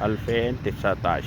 2019।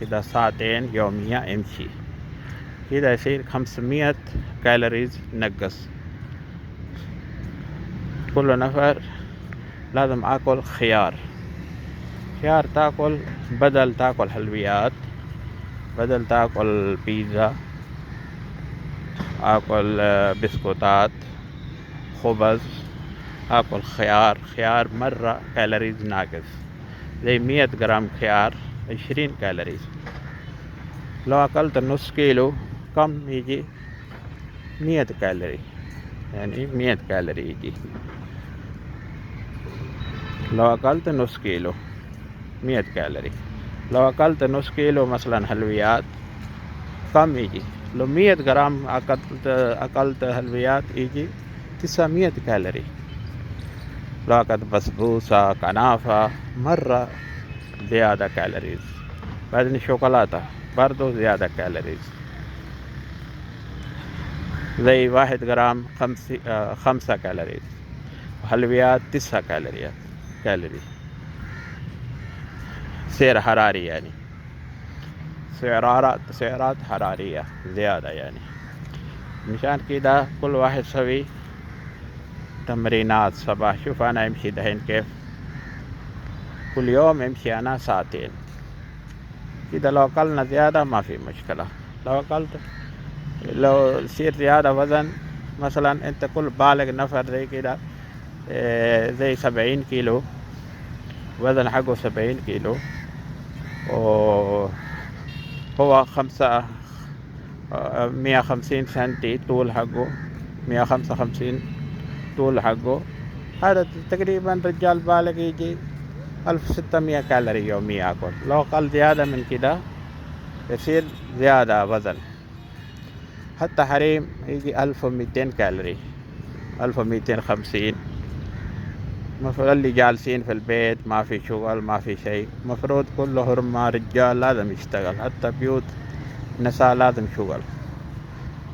كده ساعتين يوميا امشي. كده يصير 500 كالوريز نقص. كل نفر لازم اكل خيار تاكل بدل تاكل حلويات، بدل تاكل بيتزا، اكل بسكوتات، خبز، اكل خيار مرة كالوريز ناقص. زي 100 جرام خيار 20 كالوريز. لو أكلت نص كيلو كم يجي 100 كالوري، يعني 100 كالوري يجي. لو أكلت نص كيلو 100 كالوري. لو أكلت نص كيلو مثلا حلويات كم يجي؟ لو 100 جرام أكلت حلويات يجي 900 كالوري. لو أكلت بسبوسة كنافة مرة زيادة كالوريز. بعدين الشوكولاتة برضو زيادة كالوريز. زي 1 جرام 5 كالوريز، وحلويات 9 كالوري. سعر حراري يعني سعرات حرارية زيادة يعني. مشان كده كل واحد سوي تمرينات صباح. شوف أنا أمشي دحين كيف، كل يوم امشي أنا ساعتين كده. لو أكلنا زيادة ما في مشكلة. لو يصير زيادة وزن، مثلا أنت كل بالغ نفر زي كده زي 70 كيلو، وزن حقه 70 كيلو، وهو 150 سنتي طول حقه، 155 طول حقه. هذا تقريبا رجال بالغ يجي 1600 كالوري يوميا أكل. لو أقل زيادة من كده يصير زيادة وزن. حتى حريم يجي 1200 كالوري، 1250. مفروض اللي جالسين في البيت ما في شغل ما في شيء، مفروض كلهم رجال لازم يشتغل، حتى بيوت نساء لازم شغل.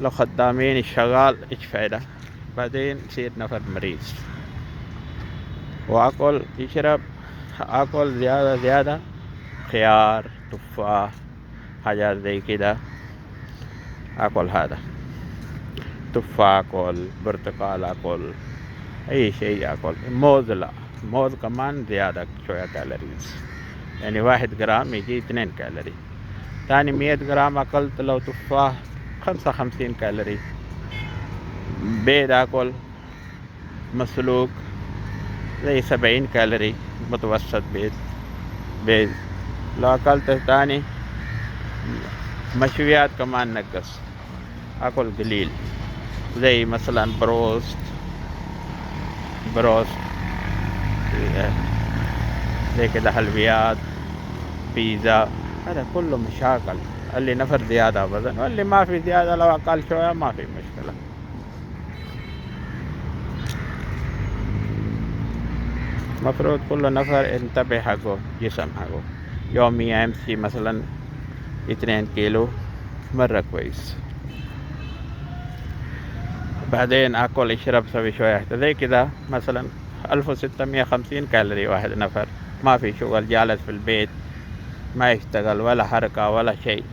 لو خدامين الشغال إيش فايدة؟ بعدين يصير نفر مريض. وأكل زيادة خيار، تفاح، حاجات زي كده. أكل هذا تفاح، أكل برتقال، أكل أي شيء. أكل موز كمان زيادة شوية كالوريز، يعني 1 جرام يجي 2 كالوري. تاني 100 جرام أكلت لو تفاح 55 كالوري. بيض أكل مسلوق زي 70 كالوري متوسط بيض. لو أكلت تاني مشويات كمان نقص، أكل قليل زي مثلا بروست زي كده، حلويات، بيتزا. هذا كله مشاكل. اللي نفر زيادة وزن، واللي ما في زيادة لو أقل شوية ما في مشكلة. مفروض كل نفر ينتبه حقه جسم حقه. يوميا يمشي مثلا 2 كيلو مرة كويس. بعدين أكل يشرب سوي شوية زي كده. مثلا 1650 كالوري واحد نفر، ما في شغل، جالس في البيت ما يشتغل ولا حركة ولا شيء.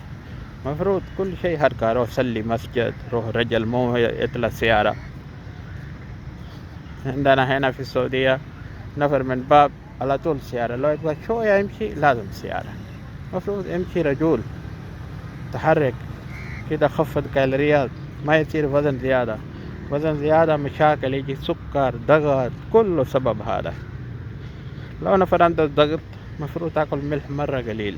مفروض كل شيء حركة. روح صلي مسجد، روح رجل مو يطلع سيارة. عندنا هنا في السعودية نفر من باب على طول سيارة، لو يبغى شوية يمشي لازم سيارة. مفروض يمشي رجل، تحرك كده خفض كالوريات، ما يصير وزن زيادة. وزن زيادة مشاكل، يجي سكر، ضغط، كله سبب هذا. لو نفر عنده ضغط مفروض تاكل ملح مرة قليل.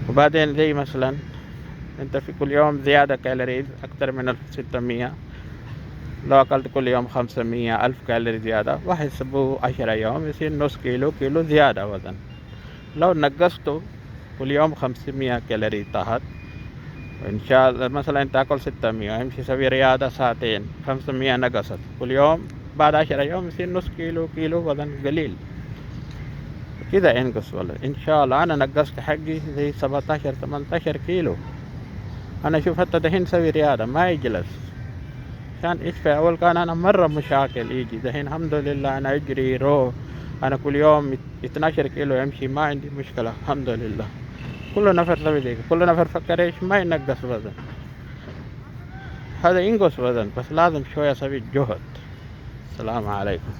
وبعدين زي مثلا انت في كل يوم زيادة كالوريز أكتر من 1600، لو أكلت كل يوم 500 ألف كالوري زيادة، واحد يسبوه 10 يوم يصير نص كيلو زيادة وزن. لو نقصته كل يوم 500 كالوري تحت، إن شاء الله مثلا تاكل 600 يمشي يسوي رياضة ساعتين، 500 نقصت كل يوم، بعد 10 يوم يصير نص كيلو وزن قليل كده ينقص. والله إن شاء الله أنا نقصت حقي زي 17-18 كيلو. أنا أشوف حتى دحين سوي رياضة ما يجلس عشان يشفى. أول كان أنا مرة مشاكل يجي، دحين الحمد لله أنا أجري أنا كل يوم 12 كيلو يمشي، ما عندي مشكلة الحمد لله. كل نفر سوي ذيك، كل نفر فكر إيش ما ينقص وزن، هذا ينقص وزن بس لازم شوية سوي جهد. السلام عليكم.